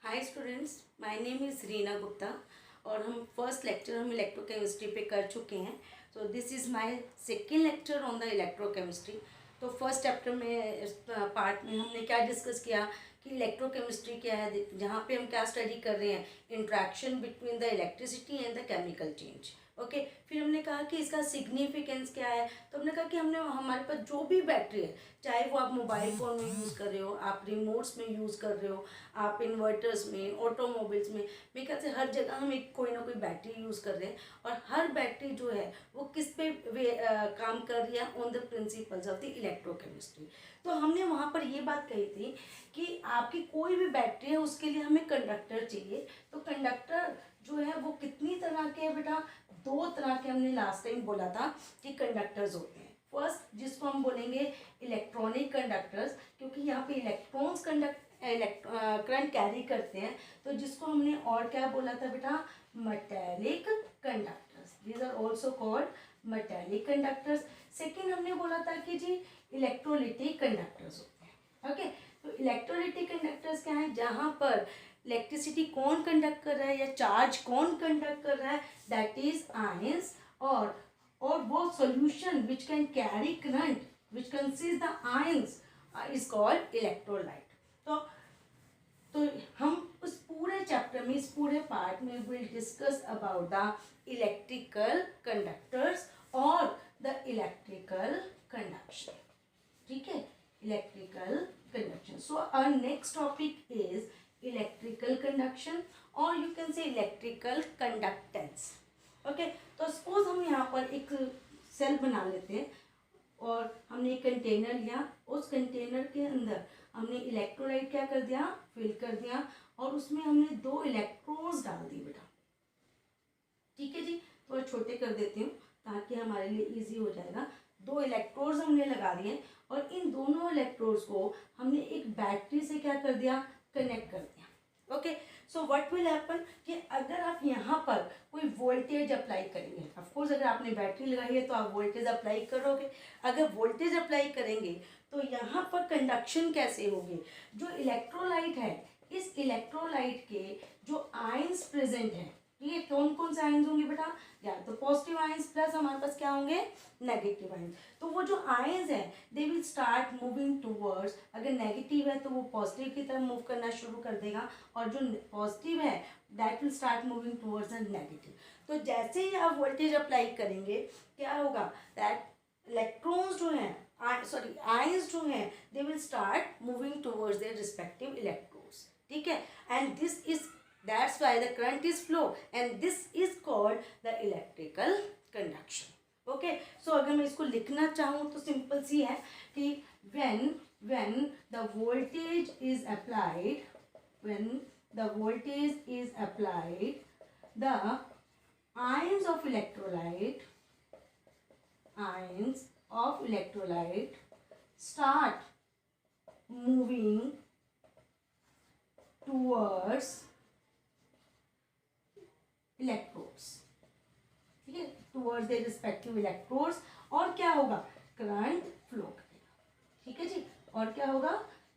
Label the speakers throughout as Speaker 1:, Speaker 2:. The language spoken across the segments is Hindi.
Speaker 1: Hi students, my name is Reena Gupta और हम फर्स्ट लेक्चर हम इलेक्ट्रोकेमिस्ट्री पे कर चुके हैं। तो this is my second lecture on the electrochemistry. तो फर्स्ट चैप्टर में इस पार्ट में हमने क्या डिस्कस किया कि इलेक्ट्रोकेमिस्ट्री क्या है, जहाँ पे हम क्या स्टडी कर रहे हैं, interaction between the electricity and the chemical change. Okay, फिर हमने कहा कि इसका सिग्निफिकेंस क्या है। तो हमने कहा कि हमारे पास जो भी बैटरी है, चाहे वो आप मोबाइल फ़ोन में यूज़ कर रहे हो, आप रिमोट्स में यूज़ कर रहे हो, आप इन्वर्टर्स में, ऑटोमोबाइल्स में, मेरे ख्याल से हर जगह हम एक कोई ना कोई बैटरी यूज़ कर रहे हैं। और हर बैटरी जो है वो किस पे काम कर रही है, on the principles of the electrochemistry. तो हमने वहाँ पर ये बात कही थी कि आपकी कोई भी बैटरी है उसके लिए हमें कंडक्टर चाहिए। तो कंडक्टर जो है वो कितनी तरह के हैं बेटा, दो तरह के हमने लास्ट टाइम बोला था कि कंडक्टर्स होते हैं। फर्स्ट जिसको हम बोलेंगे इलेक्ट्रॉनिक कंडक्टर्स, क्योंकि यहाँ पे इलेक्ट्रॉन्स करंट कैरी करते हैं। तो जिसको हमने और क्या बोला था बेटा, metallic conductors. These are also called metallic conductors. Second हमने बोला था कि जी इलेक्ट्रोलिटिक कंडक्टर्स होते हैं। ओके, तो इलेक्ट्रोलिटिक कंडक्टर्स क्या है, जहाँ पर इलेक्ट्रिसिटी कौन कंडक्ट कर रहा है या चार्ज कौन कंडक्ट कर रहा है, दैट इज आयंस। और वो solution which can carry current which consist the ions is called electrolyte. तो हम उस पूरे चैप्टर में, इस पूरे पार्ट में will discuss about the electrical conductors और द इलेक्ट्रिकल कंडक्शन। ठीक है, electrical conduction. So our next topic is electrical conduction और you can say electrical conductance. Okay, तो सपोज हम यहाँ पर एक सेल बना लेते हैं और हमने एक कंटेनर लिया, उस कंटेनर के अंदर हमने इलेक्ट्रोलाइट क्या कर दिया, फिल कर दिया, और उसमें हमने 2 इलेक्ट्रोड्स डाल दिए बेटा। ठीक है जी, थोड़ा छोटे कर देती हूँ ताकि हमारे लिए इजी हो जाएगा। 2 इलेक्ट्रोड्स हमने लगा दिए और इन दोनों इलेक्ट्रोड्स को हमने एक बैटरी से क्या कर दिया, कनेक्ट कर दिया। Okay, so what will happen कि अगर आप यहाँ पर कोई वोल्टेज अप्लाई करेंगे, ऑफ कोर्स अगर आपने बैटरी लगाई है तो आप वोल्टेज अप्लाई करोगे। अगर वोल्टेज अप्लाई करेंगे तो यहाँ पर कंडक्शन कैसे होगी, जो इलेक्ट्रोलाइट है, इस इलेक्ट्रोलाइट के जो आयंस प्रेजेंट हैं, ये कौन कौन से आयंस होंगे बेटा, या तो पॉजिटिव आयंस प्लस हमारे पास क्या होंगे, नेगेटिव आयंस। तो वो जो आयंस है they will start moving towards, अगर नेगेटिव है तो वो पॉजिटिव की तरफ मूव करना शुरू कर देगा, और जो पॉजिटिव है that will start moving towards the negative. तो जैसे ही आप वोल्टेज अप्लाई करेंगे क्या होगा, दैट इलेक्ट्रॉन्स जो हैं, आयंस जो हैं, they will start moving towards their respective electrodes. ठीक है, and this is that's why the current is flow and this is called the electrical conduction. Okay, so अगर मैं इसको लिखना चाहूँ तो सिंपल सी है कि when the voltage is applied, when the voltage is applied, the ions of electrolyte start moving towards electrodes. ठीक है, टुवर्ड्स देयर रिस्पेक्टिव इलेक्ट्रोड्स, और क्या होगा, करंट फ्लो करेगा। ठीक है जी, और क्या होगा,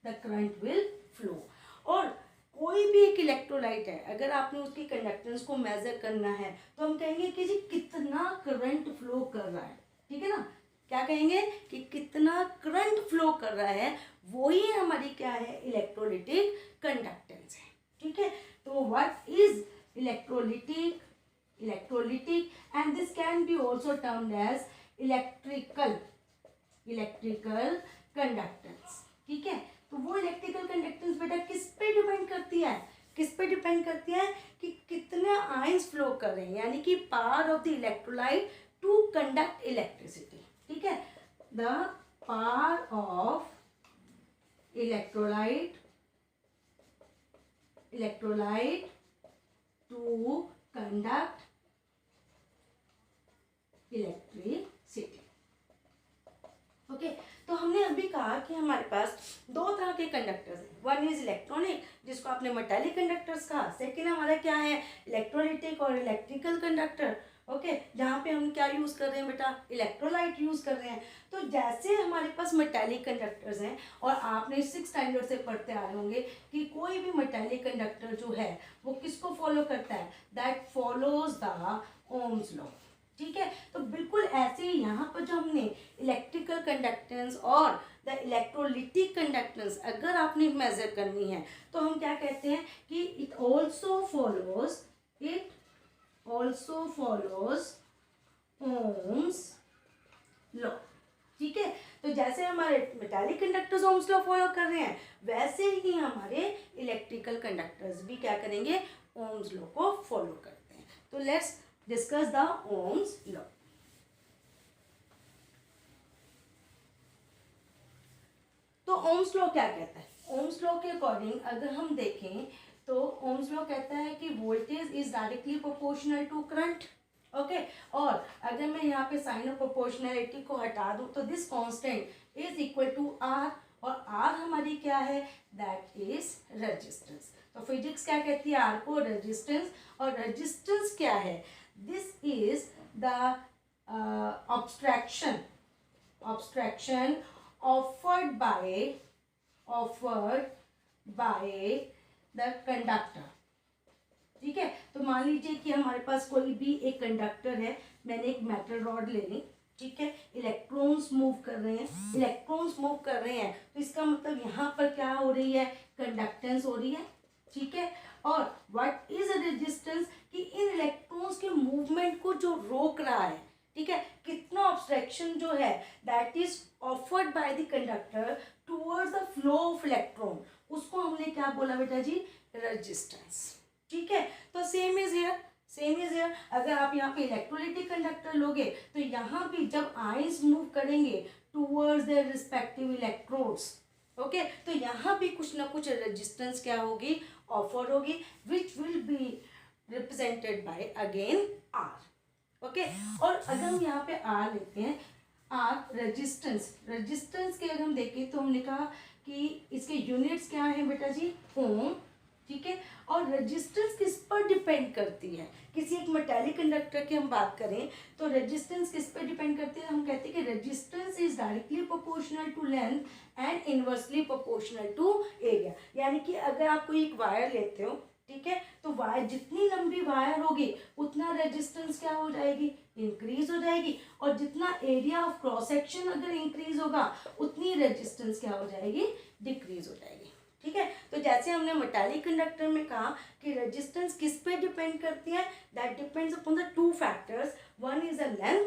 Speaker 1: द करंट विल फ्लो। और कोई भी एक इलेक्ट्रोलाइट है, अगर आपने उसकी कंडक्टेंस को मेजर करना है तो हम कहेंगे कि जी कितना करंट फ्लो कर रहा है। ठीक है ना, क्या कहेंगे कि कितना करंट फ्लो कर रहा है, वही हमारी क्या है, इलेक्ट्रोलिटिक कंडक्टेंस है। ठीक है, तो what is electrolytic, and this can be also termed as electrical conductance। ठीक है, तो वो इलेक्ट्रिकल कंडक्टेंस बेटा किस पे डिपेंड करती है, कि कितने आयंस फ्लो कर रहे हैं, यानी कि power of the electrolyte to conduct electricity. ठीक है, the power of electrolyte to conduct electricity। Okay, तो हमने अभी कहा कि हमारे पास 2 तरह के कंडक्टर्स हैं। वन इज इलेक्ट्रॉनिक, जिसको आपने मेटालिक कंडक्टर्स कहा। सेकेंड हमारा क्या है, इलेक्ट्रोलिटिक और इलेक्ट्रिकल कंडक्टर। ओके, जहाँ पे हम क्या यूज़ कर रहे हैं बेटा, इलेक्ट्रोलाइट यूज़ कर रहे हैं। तो जैसे हमारे पास मेटालिक कंडक्टर्स हैं, और आपने 6th स्टैंडर्ड से पढ़ते आ रहे होंगे कि कोई भी मेटालिक कंडक्टर जो है वो किसको फॉलो करता है, that follows the Ohm's law. ठीक है, तो बिल्कुल ऐसे ही यहाँ पर जो हमने इलेक्ट्रिकल कंडक्टेंस और द इलेक्ट्रोलिटिक कंडक्टेंस अगर आपने मेजर करनी है तो हम क्या कहते हैं कि it also follows Ohm's law. ठीक है, तो जैसे हमारे metallic conductors Ohm's law follow कर रहे हैं, वैसे ही हमारे इलेक्ट्रिकल कंडक्टर्स भी क्या करेंगे, ओम्स लॉ को फॉलो करते हैं। तो let's discuss the Ohm's law. तो ओम्स लॉ क्या कहता है, ओम्स लॉ के अकॉर्डिंग अगर हम देखें तो ओम्स लॉ कहता है कि voltage is directly proportional to current. Okay, और अगर मैं यहाँ पे साइन ऑफ प्रोपोर्शनैलिटी को हटा दूँ तो this constant is equal to R, और आर हमारी क्या है, दैट इज रेजिस्टेंस। तो फिजिक्स क्या कहती है, आर को रेजिस्टेंस, और रेजिस्टेंस क्या है, this is the abstraction offered by the conductor। ठीक है, तो मान लीजिए कि हमारे पास कोई भी एक कंडक्टर है, मैंने एक मेटल रॉड ले ली, ठीक है, इलेक्ट्रॉन्स मूव कर रहे हैं, तो इसका मतलब यहाँ पर क्या हो रही है, कंडक्टेंस हो रही है। ठीक है, और व्हाट इज रेजिस्टेंस, कि इन इलेक्ट्रॉन्स के मूवमेंट को जो रोक रहा है, ठीक है, कितना ऑब्स्ट्रक्शन जो है that is offered by the conductor towards the flow of electron, उसको हमने क्या बोला बेटा जी, रेजिस्टेंस। ठीक है, तो सेम इज हियर, अगर आप यहाँ पे इलेक्ट्रोलिटिक कंडक्टर लोगे तो यहाँ भी जब आयंस मूव करेंगे towards their respective electrodes, okay, तो यहाँ भी कुछ ना कुछ रेजिस्टेंस क्या होगी, ऑफर होगी, which will be represented by again R. Okay, और अगर हम यहाँ पे आर लेते हैं, आर रेजिस्टेंस के अगर हम देखें तो हमने कहा कि इसके यूनिट्स क्या है बेटा जी, ओम। ठीक है, और रेजिस्टेंस किस पर डिपेंड करती है, किसी एक मेटालिक कंडक्टर की हम बात करें तो रेजिस्टेंस किस पर डिपेंड करती है, हम कहते हैं कि resistance is directly proportional to length and inversely proportional to area. यानी कि अगर आप कोई एक वायर लेते हो, ठीक है, तो वायर जितनी लंबी वायर होगी उतना रेजिस्टेंस क्या हो जाएगी, इंक्रीज हो जाएगी, और जितना एरिया ऑफ क्रॉस सेक्शन अगर इंक्रीज होगा उतनी रेजिस्टेंस क्या हो जाएगी, डिक्रीज हो जाएगी। ठीक है, तो जैसे हमने मेटालिक कंडक्टर में कहा कि रेजिस्टेंस किस पे डिपेंड करती है, that depends upon the two factors, one is the length,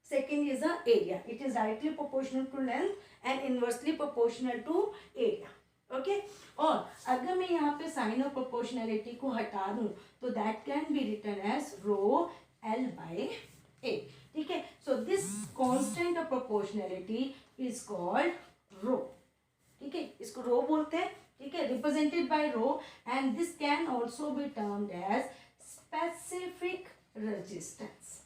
Speaker 1: second is the area, it is directly proportional to length and inversely proportional to area. Okay, और अगर मैं यहाँ पे साइन ऑफ प्रोपोर्शनैलिटी को हटा दूं तो that can be written as rho l by a. ठीक है, so this constant of proportionality is called rho. ठीक है, इसको रो बोलते हैं। ठीक है, represented by rho, and this can also be termed as specific resistance.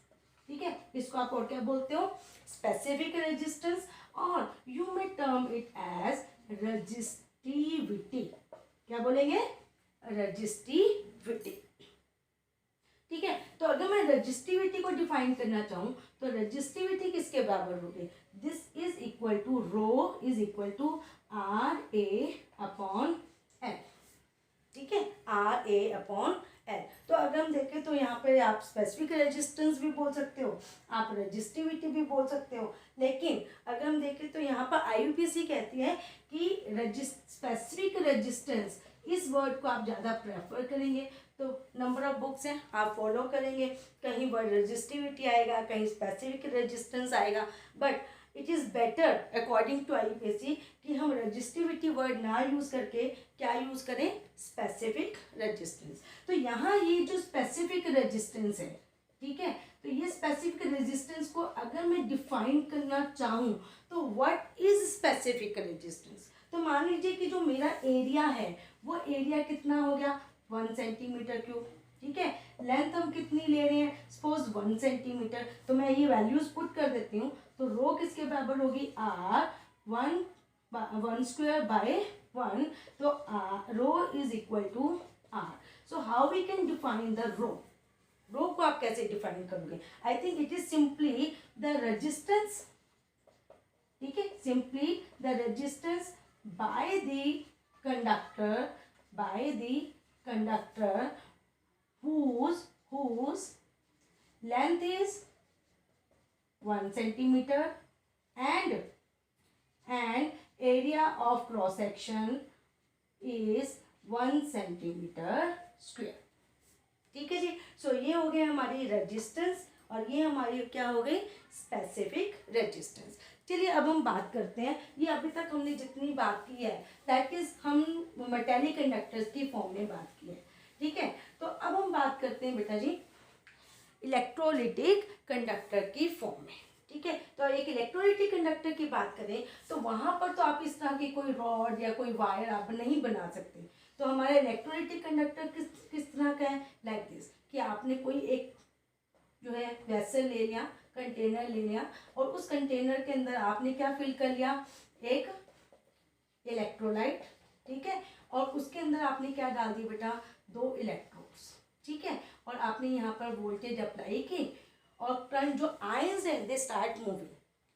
Speaker 1: ठीक है, इसको आप और क्या बोलते हो, स्पेसिफिक रेजिस्टेंस, और you may term it as resistivity. क्या बोलेंगे, रजिस्टिविटी। ठीक है, तो अगर मैं रजिस्टिविटी को डिफाइन करना चाहूँ तो रजिस्टिविटी किसके बराबर होगी, this is equal to rho is equal to R A upon L. ठीक है, आर ए अपॉन एल। तो अगर हम देखें तो यहाँ पे आप स्पेसिफिक रेजिस्टेंस भी बोल सकते हो, आप रजिस्टिविटी भी बोल सकते हो, लेकिन अगर हम देखें तो यहाँ पर IUPAC कहती है कि स्पेसिफिक रेजिस्टेंस, इस वर्ड को आप ज़्यादा प्रेफर करेंगे। तो नंबर ऑफ बुक्स हैं, आप फॉलो करेंगे, कहीं वर्ड रजिस्टिविटी आएगा, कहीं स्पेसिफिक रेजिस्टेंस आएगा, but it is better according to IUPAC कि हम रजिस्टिविटी वर्ड ना यूज़ करके क्या यूज़ करें, स्पेसिफिक रेजिस्टेंस। तो यहाँ ये जो स्पेसिफिक रेजिस्टेंस है, ठीक है, तो ये स्पेसिफिक रेजिस्टेंस को अगर मैं डिफाइन करना चाहूँ तो व्हाट इज स्पेसिफिक रेजिस्टेंस, तो मान लीजिए कि जो मेरा एरिया है वो एरिया कितना हो गया, 1 सेंटीमीटर क्यूब। ठीक है, लेंथ हम कितनी ले रहे हैं, सपोज 1 सेंटीमीटर, तो मैं ये वैल्यूज पुट कर देती हूँ। तो रो किसके बराबर होगी, आर 1 स्क्वायर बाय 1, तो rho is equal to r. So how we can define the rho, rho को आप कैसे डिफाइन करोगे? I think it is simply the resistance, ठीक है, simply the resistance by the conductor whose length is 1 centimeter and area of cross section is 1 centimeter square. ठीक है जी. सो ये हो गया हमारी रेजिस्टेंस और ये हमारी क्या हो गई? Specific resistance. चलिए अब हम बात करते हैं, ये अभी तक हमने जितनी बात की है दैट इज हम मेटेलिक कंडक्टर्स की फॉर्म में बात की है. ठीक है, तो अब हम बात करते हैं बेटा जी इलेक्ट्रोलिटिक कंडक्टर की फॉर्म में. ठीक है, तो एक इलेक्ट्रोलिटिक कंडक्टर की बात करें तो वहाँ पर तो आप इस तरह की कोई रॉड या कोई वायर आप नहीं बना सकते. तो हमारा इलेक्ट्रोलिटिक कंडक्टर किस तरह का है? लाइक दिस, कि आपने कोई एक जो है वेसल ले लिया, कंटेनर ले लिया और उस कंटेनर के अंदर आपने क्या फिल कर लिया? एक इलेक्ट्रोलाइट. ठीक है, और उसके अंदर आपने क्या डाल दिया बेटा? 2 इलेक्ट्रोड्स. ठीक है, और आपने यहाँ पर वोल्टेज अप्लाई की और करंट जो आयंस है दे स्टार्ट मूविंग.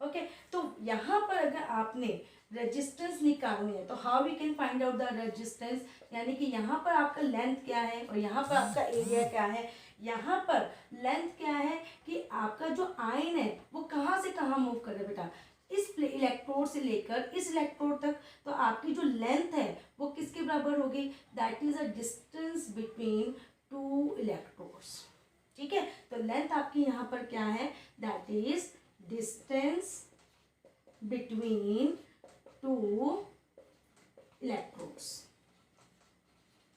Speaker 1: ओके, तो यहाँ पर अगर आपने रेजिस्टेंस निकालनी है तो how we can find out the resistance, यानी कि यहाँ पर आपका लेंथ क्या है और यहाँ पर आपका एरिया क्या है. यहाँ पर लेंथ क्या है कि आपका जो आयन है वो कहाँ से कहाँ मूव कर रहा है बेटा? इस इलेक्ट्रोड से लेकर इस इलेक्ट्रोड तक. तो आपकी जो लेंथ है वो किसके बराबर होगी? That is a distance between 2 electrodes. ठीक है, तो लेंथ आपकी यहाँ पर क्या है? That is distance between 2 electrodes.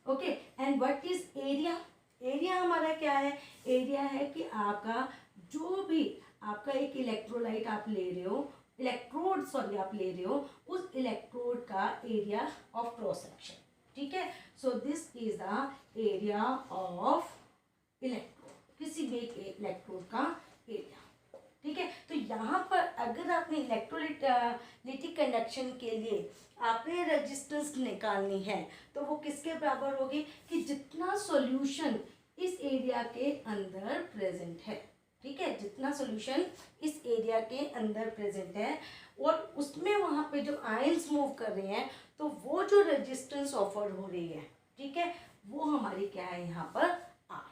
Speaker 1: Okay, and what is area? Area हमारा क्या है? एरिया है कि आपका जो भी आपका एक इलेक्ट्रोलाइट आप ले रहे हो, आप ले रहे हो, उस इलेक्ट्रोड का एरिया ऑफ क्रॉस सेक्शन. ठीक है, so this is the area of electrode, किसी भी एक इलेक्ट्रोड का एरिया. ठीक है, तो यहाँ पर अगर आपने इलेक्ट्रोलिटिक कंडक्शन के लिए आपने रेजिस्टेंस निकालनी है तो वो किसके बराबर होगी? कि जितना सॉल्यूशन इस एरिया के अंदर प्रेजेंट है. ठीक है, जितना सॉल्यूशन इस एरिया के अंदर प्रेजेंट है और उसमें वहाँ पे जो आयंस मूव कर रहे हैं तो वो जो रेजिस्टेंस ऑफर हो रही है, ठीक है, वो हमारी क्या है यहाँ पर? R.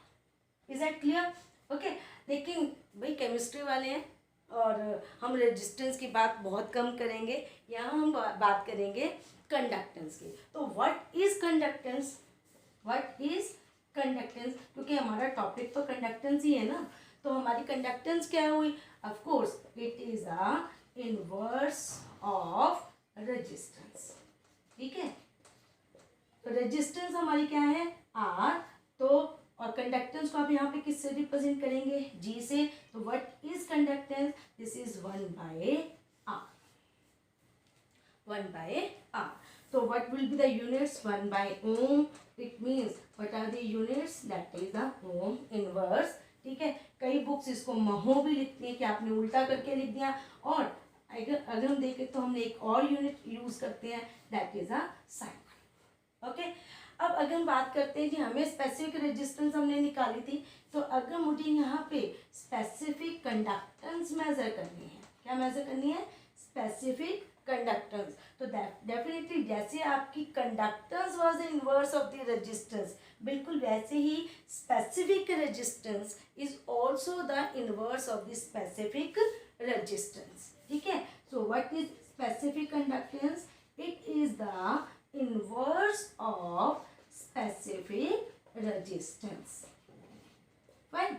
Speaker 1: Is that clear? Okay, लेकिन भाई केमिस्ट्री वाले हैं और हम रेजिस्टेंस की बात बहुत कम करेंगे. यहाँ हम बात करेंगे कंडक्टेंस की. तो व्हाट इज कंडक्टेंस? क्योंकि हमारा टॉपिक तो कंडक्टेंस ही है ना. तो हमारी कंडक्टेंस क्या हुई? Of course it is a inverse of resistance. ठीक है, तो रेजिस्टेंस हमारी क्या है? आर. तो और कंडक्टेंस को आप यहाँ पे किससे रिप्रेजेंट करेंगे? जी से. तो what is conductance? This is 1/r. So what will be the units? 1/ohm. It means what are the units? That is the ohm inverse. ठीक है, कई बुक्स इसको महो भी लिखती हैं कि आपने उल्टा करके लिख दिया. और अगर हम देखें तो हमने एक और यूनिट यूज करते हैं, that is a sign. Okay, अब अगर हम बात करते हैं कि हमें स्पेसिफिक रेजिस्टेंस हमने निकाली थी, तो अगर मुझे यहाँ पे स्पेसिफिक कंडक्टेंस मेजर करनी है, क्या मेजर करनी है? Specific conductance. तो डेफिनेटली जैसे आपकी conductance was the inverse of the resistance, बिल्कुल वैसे ही specific resistance is also the inverse of the specific resistance. ठीक है, so what is specific conductance? It is the inverse of specific resistance. Fine.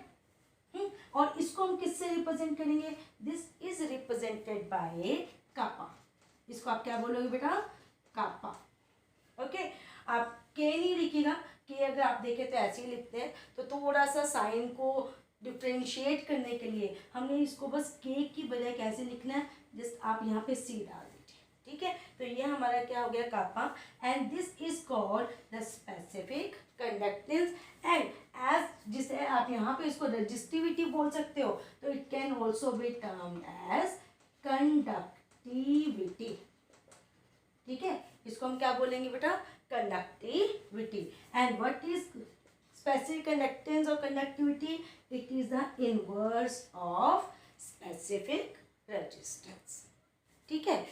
Speaker 1: और इसको हम किससे रिप्रेजेंट करेंगे? This is represented by kappa. इसको आप क्या बोलोगे बेटा? कापा. ओके, आप के नहीं लिखिएगा. के अगर आप देखें तो ऐसे ही लिखते हैं. तो थोड़ा सा साइन को डिफ्रेंशिएट करने के लिए हमने इसको बस के की बजाय कैसे लिखना है? जस्ट आप यहाँ पे सी डाल दीजिए. ठीक है, तो ये हमारा क्या हो गया? Kappa. And this is called the specific conductance. And as जिसे आप यहाँ पे इसको रेजिस्टिविटी बोल सकते हो, तो it can also be termed as conductivity. ठीक है, इसको हम क्या बोलेंगे बेटा? Conductivity. And what is specific conductance और conductivity, it is the inverse of specific resistance. ठीक है,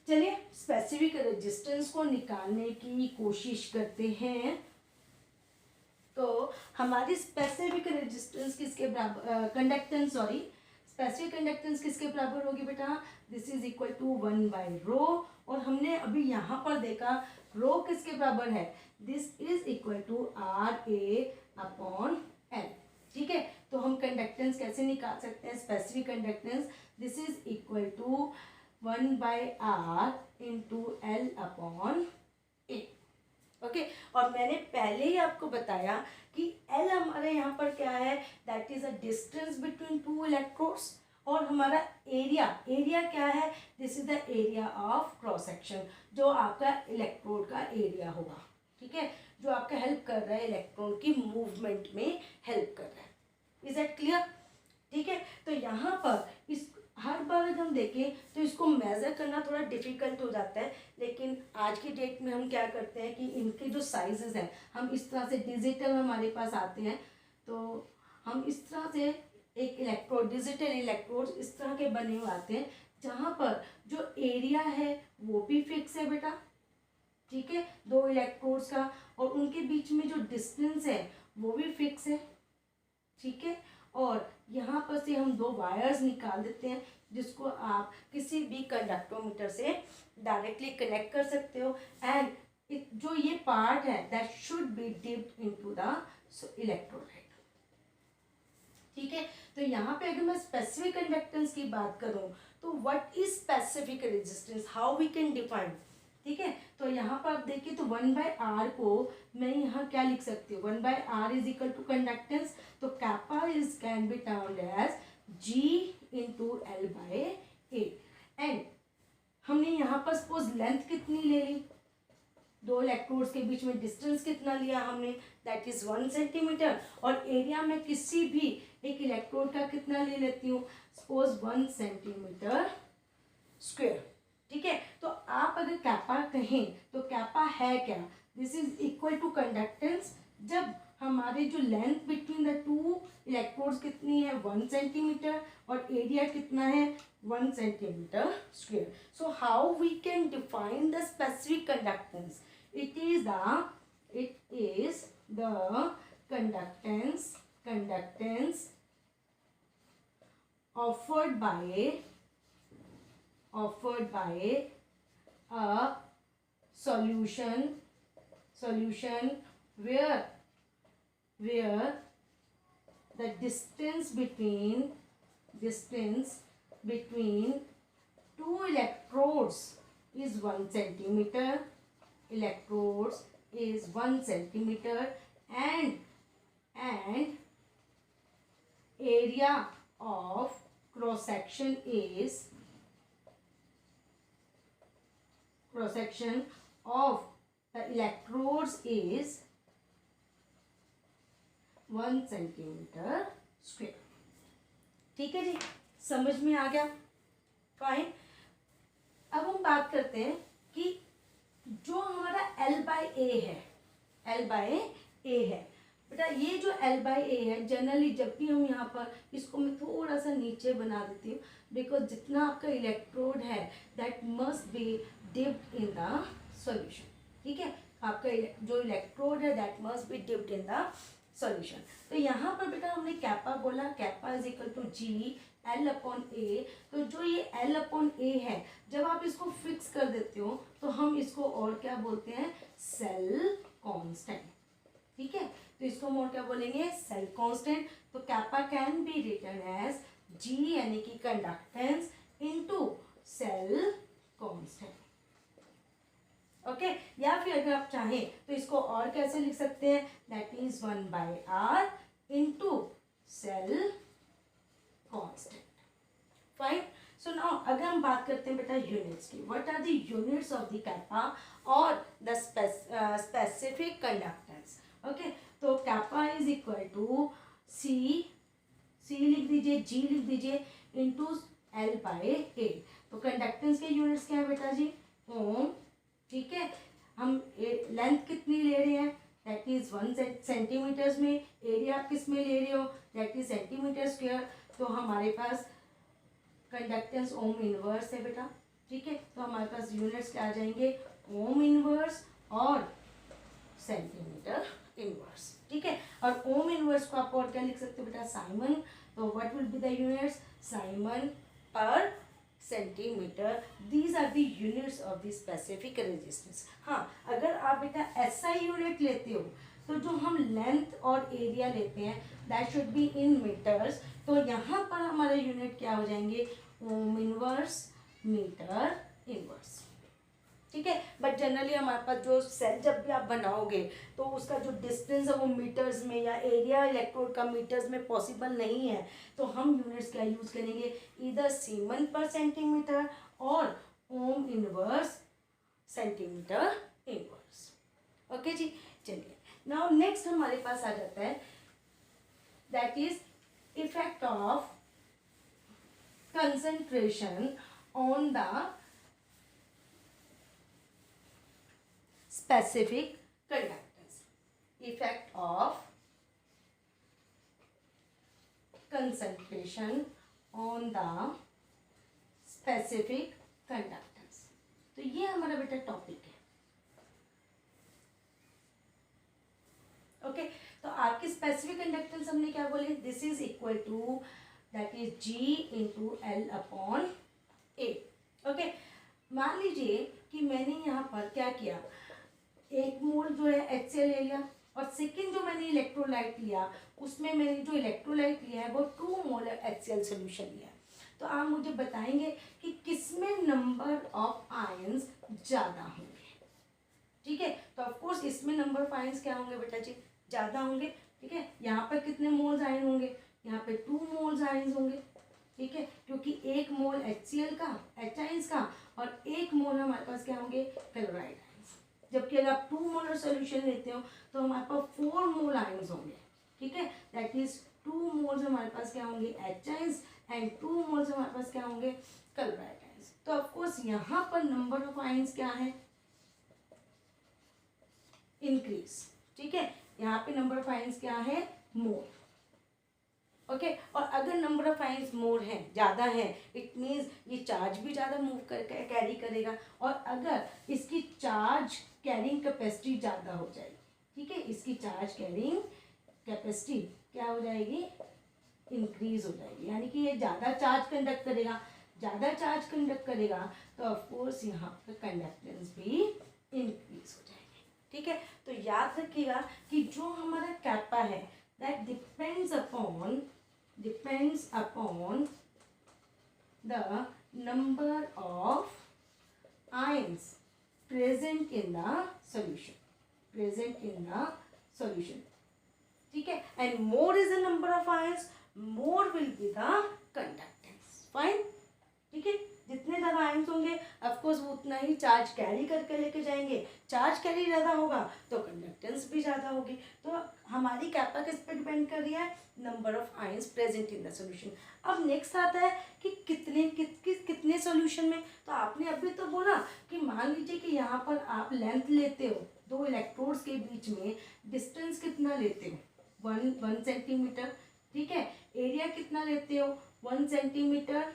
Speaker 1: चलिए स्पेसिफिक रेजिस्टेंस को निकालने की कोशिश करते हैं। तो हमारी स्पेसिफिक रेजिस्टेंस किसके बराबर, कंडक्टेंस सॉरी, स्पेसिफिक कंडक्टेंस किसके बराबर होगी बेटा, दिस इज इक्वल टू 1/रो। और हमने अभी यहाँ पर देखा रो किसके बराबर है, this is equal to RA/L। ठीक है, तो हम कंडक्टेंस कैसे निकाल सकते हैं, specific conductance, this is equal to 1/R into L/A। Okay, और मैंने पहले ही आपको बताया कि L हमारे यहाँ पर क्या है, that is a distance between two electrodes. और हमारा एरिया क्या है, this is the area of cross section, जो आपका इलेक्ट्रोड का एरिया होगा। ठीक है, जो आपका हेल्प कर रहा है इलेक्ट्रॉन की मूवमेंट में हेल्प कर रहा है। Is that clear? ठीक है, तो यहाँ पर इस हर बार अगर हम देखें तो इसको मेज़र करना थोड़ा डिफ़िकल्ट हो जाता है, लेकिन आज की डेट में हम क्या करते हैं कि इनके जो साइजेस हैं हम इस तरह से डिजिटल हमारे पास आते हैं, तो हम इस तरह से एक इलेक्ट्रोड, डिजिटल इलेक्ट्रोड इस तरह के बने हुए आते हैं, जहाँ पर जो एरिया है वो भी फिक्स है बेटा। ठीक है, दो इलेक्ट्रोड्स का, और उनके बीच में जो डिस्टेंस है वो भी फिक्स है। ठीक है, और यहाँ पर से हम दो वायर्स निकाल देते हैं, जिसको आप किसी भी कंडक्टोमीटर से डायरेक्टली कनेक्ट कर सकते हो। एंड जो ये पार्ट है that should B dipped into the electrolyte. ठीक है, तो यहाँ पे अगर मैं स्पेसिफिक कंडक्टेंस की बात करूँ तो what is specific resistance, how we can define. ठीक है, तो यहाँ पर आप देखिए तो 1/R को मैं यहाँ क्या लिख सकती हूँ, 1/R is equal to conductance, तो kappa is can be termed as G into L/A। And हमने यहाँ पर सपोज लेंथ कितनी ले ली, दो इलेक्ट्रोड्स के बीच में डिस्टेंस कितना लिया हमने, दैट इज 1 सेंटीमीटर। और एरिया में किसी भी एक इलेक्ट्रोड का कितना ले लेती हूँ, सपोज 1 सेंटीमीटर स्क्वायर। ठीक है, तो आप अगर कैपा कहें तो कैपा है क्या, this is equal to conductance, जब हमारे जो length between the two electrodes कितनी है 1 सेंटीमीटर, और एरिया कितना है 1 centimetre square. So how we can define the specific conductance, it is the conductance offered by a solution where the distance between two electrodes is 1 centimeter, electrodes is 1 centimeter, and area of cross section of the electrodes is 1 centimetre square. ठीक है जी, समझ में आ गया, फाइन। अब हम बात करते हैं कि जो हमारा L/A है बेटा, ये जो L/A है जनरली जब भी हम यहाँ पर इसको मैं थोड़ा सा नीचे बना देती हूँ, बिकॉज जितना आपका इलेक्ट्रोड है that must be dipped in the solution. ठीक है, आपका जो इलेक्ट्रोड है that must be dipped in the solution. तो यहाँ पर बेटा हमने कैपा बोला, kappa is equal to G L/A। तो जो ये L/A है, जब आप इसको फिक्स कर देते हो तो हम इसको और क्या बोलते हैं, सेल कांस्टेंट। ठीक है, तो इसको हम और क्या बोलेंगे, सेल कांस्टेंट। तो kappa can be written as G यानी कि conductance into cell constant. Okay, या फिर अगर आप चाहें तो इसको और कैसे लिख सकते हैं, that is 1/R into cell constant. Fine. So now अगर हम बात करते हैं बेटा यूनिट्स की, what are the units of the kappa और द स्पेसिफिक कंडक्टेंस। ओके, तो kappa is equal to C लिख दीजिए, G लिख दीजिए इंटू L/A। तो कंडक्टेंस के यूनिट्स क्या है बेटा जी, ओम। ठीक है, हम लेंथ कितनी ले रहे हैं, दैट इज 1 सेंटीमीटर्स में, एरिया आप किस में ले रहे हो, दैट इज सेंटीमीटर स्क्वायर। तो हमारे पास कंडक्टेंस ओम इनवर्स है बेटा, ठीक है। तो हमारे पास यूनिट्स क्या आ जाएंगे, ओम इनवर्स और सेंटीमीटर इनवर्स, ठीक है। और ओम इनवर्स को आप और क्या लिख सकते हो बेटा, साइमन। तो what will be the units, siemens per centimetre, these are the units of the specific resistance. हाँ, अगर आप बेटा एसआई यूनिट लेते हो तो जो हम लेंथ और एरिया लेते हैं that should be in metres. तो यहाँ पर हमारे यूनिट क्या हो जाएंगे, ओम इनवर्स, मीटर इनवर्स, ठीक है। बट जनरली हमारे पास जो सेल जब भी आप बनाओगे तो उसका जो डिस्टेंस है वो मीटर्स में, या एरिया इलेक्ट्रोड का मीटर्स में पॉसिबल नहीं है, तो हम यूनिट्स क्या यूज़ करेंगे, इधर सीमन पर सेंटीमीटर और ohm inverse centimetre inverse. Okay जी, चलिए नाउ नेक्स्ट हमारे पास आ जाता है that is effect of concentration on the specific conductance, effect of concentration on the specific conductance। तो ये हमारा बेटा टॉपिक है, ओके। तो आपकी स्पेसिफिक कंडक्टेंस हमने क्या बोले, this is equal to that is G into L upon A, okay. मान लीजिए कि मैंने यहाँ पर क्या किया, एक मोल जो है HCl ले लिया, और सेकंड जो मैंने इलेक्ट्रोलाइट लिया उसमें मैंने जो इलेक्ट्रोलाइट लिया है वो 2 मोलर HCl सोल्यूशन लिया। तो आप मुझे बताएंगे कि किसमें नंबर ऑफ आयंस ज़्यादा होंगे, ठीक है। तो ऑफ कोर्स इसमें नंबर ऑफ आयंस क्या होंगे बेटा जी, ज़्यादा होंगे, ठीक है। यहाँ पर कितने मोल्स आयन होंगे, यहाँ पे 2 मोल्स आयंस होंगे, ठीक है, क्योंकि एक मोल HCl का, H आयंस का, और एक मोल हमारे पास क्या होंगे, क्लोराइड। जबकि अगर आप 2 मोलर सोल्यूशन लेते हो तो हमारे पास 4 मोल आयंस होंगे, ठीक है। दैट इज 2 मोल्स हमारे पास क्या होंगे, H आयंस, एंड 2 मोल्स हमारे पास क्या होंगे, क्लोराइड आयंस। तो ऑफ कोर्स यहाँ पर नंबर ऑफ आयंस क्या है, इंक्रीज, ठीक है। यहाँ पे नंबर ऑफ आयंस क्या है, मोर, ओके। और अगर नंबर ऑफ आयंस मोर है, ज़्यादा है, इट मीन्स ये चार्ज भी ज़्यादा मूव कर कैरी करेगा, और अगर इसकी चार्ज कैरिंग कैपेसिटी ज़्यादा हो जाएगी, ठीक है, इसकी चार्ज कैरिंग कैपेसिटी क्या हो जाएगी, इंक्रीज हो जाएगी, यानी कि ये ज़्यादा चार्ज कंडक्ट करेगा, ज़्यादा चार्ज कंडक्ट करेगा तो ऑफकोर्स यहाँ पर कंडक्टेंस भी इंक्रीज हो जाएगी, ठीक है। तो याद रखिएगा कि जो हमारा कैपा है that depends upon the number of ions present in the solution, ठीक है। and more is the number of ions, more will be the conductance, fine, ठीक है। जितने ज़्यादा आयंस होंगे ऑफकोर्स वो उतना ही चार्ज कैरी करके लेके जाएंगे, चार्ज कैरी ज़्यादा होगा तो कंडक्टेंस भी ज़्यादा होगी। तो हमारी कैपा किस पे डिपेंड कर रही है, number of ions present in the solution. अब नेक्स्ट आता है कि कितने सॉल्यूशन में। तो आपने अभी तो बोला कि मान लीजिए कि यहाँ पर आप लेंथ लेते हो, 2 इलेक्ट्रोड्स के बीच में डिस्टेंस कितना लेते हो, 1 सेंटीमीटर, ठीक है। एरिया कितना लेते हो, 1 सेंटीमीटर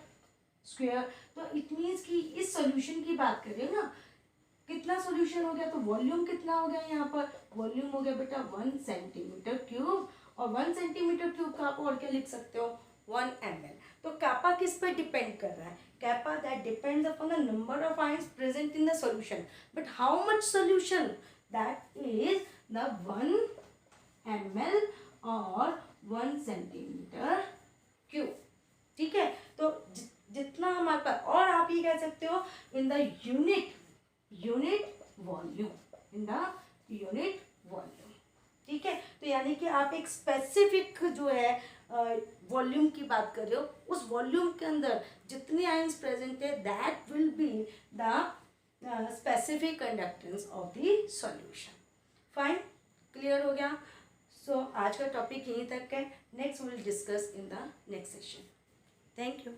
Speaker 1: स्क्वायर। तो इट मीन्स कि इस सॉल्यूशन की बात करें ना, कितना सॉल्यूशन हो गया, तो वॉल्यूम कितना हो गया, यहाँ पर वॉल्यूम हो गया बेटा 1 सेंटीमीटर क्यूब, और 1 सेंटीमीटर क्यूब का आप और क्या लिख सकते हो, 1 ml। तो कैपा किस पे डिपेंड कर रहा है, kappa that depends upon the number of ions present in the solution, but how much solution, that is the 1 ml और 1 सेंटीमीटर क्यूब, ठीक है। तो जितना हमारे पास, और आप ये कह सकते हो इन द यूनिट वॉल्यूम, ठीक है। तो यानी कि आप एक स्पेसिफिक जो है वॉल्यूम की बात कर रहे हो, उस वॉल्यूम के अंदर जितने आयंस प्रेजेंट है that will be the specific conductance of the solution. Fine, clear हो गया। सो आज का टॉपिक यहीं तक है, next will discuss in the next session. Thank you.